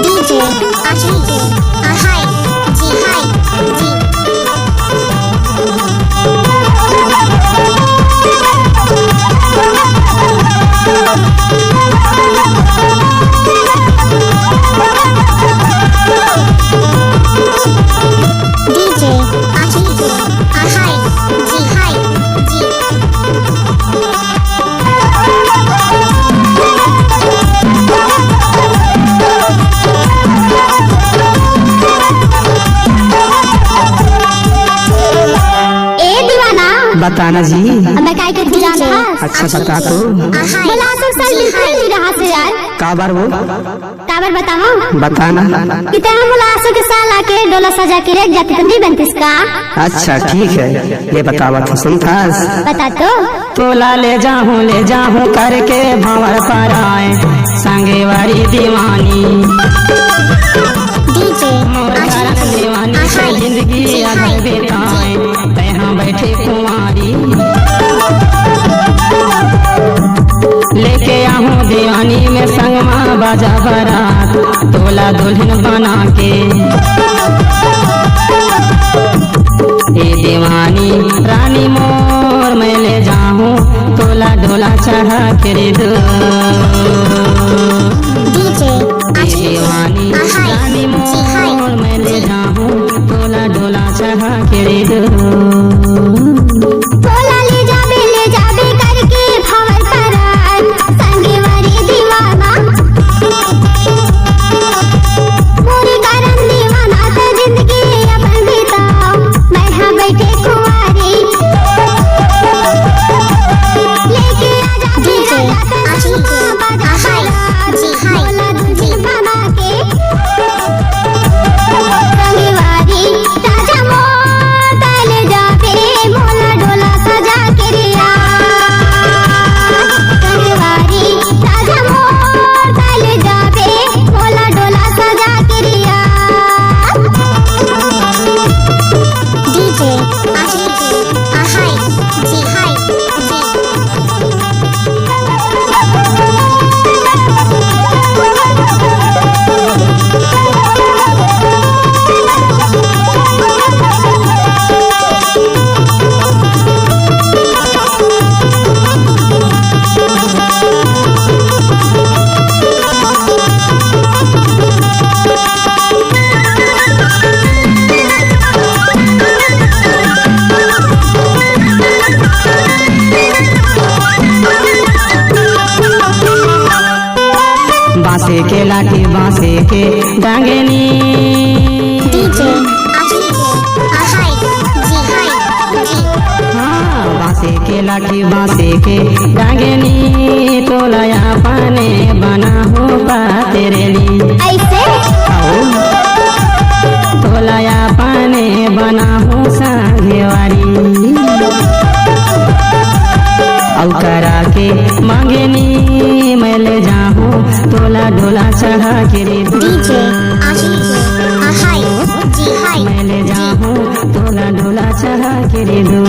DJ Ajit Hi Ji Hi Ji DJ Ajit Hi Ji Hi Ji बताना जी। मैं काय करती जान था। अच्छा बता तो। बोला सब सर बिल्कुल नहीं रहा से यार। काबर वो? काबर बताओ। बताना। कितना मुलासों के साल आके डोला सजा के रख जाती तुम नहीं बनती इसका। अच्छा ठीक है ये बतावा तो सुन खास। बता तो। तोला ले जाऊं करके भंवर पर आए संगे वारी दीवानी। DJ Ajit दीवानी से जिंदगी अगर बिताए तहाँ बैठे कुमारी। लेके आऊं दीवानी में संगमा बाजा बारात तोला दुल्हन बना के। ये दीवानी रानी मोर मैं ले जाऊं तोला डोला चढ़ा के रे दो। DJ Ajit दीवानी रानी मोर मैं ले जाऊं तोला डोला चढ़ा के रे दो। बोला ले जाबे करके भंवर पर संगे वारी दीवाना। पूरी करम दीवाना तो जिंदगी अपन बिताओ मैं यहाँ बैठे कुंवारी। लेके आजा DJ Ajit Hi Ji Hi Ji बना के संगे वारी राजा मोर ले जाबे मोला डोला सजा के रिया। संगे वारी राजा मोर ले जाबे मोला डोला सजा के रिया। DJ Ajit Hi Ji Hi Ji बांसे के लाठी बांसे के डांगनी। DJ Ajit Hi Ji Hi Ji हाँ बांसे के लाठी बांसे के डांगनी तोलाया पाने बना हो पा तेरे लिए। ऐसे तोलाया पाने बना हो सांगेवारी। औ करा के मांगनी मैं ले जाऊं तोला डोला चढ़ा के रे दो। DJ Ajit Hi Ji Hi मैं ले जाऊं तोला डोला चढ़ा के रे दो।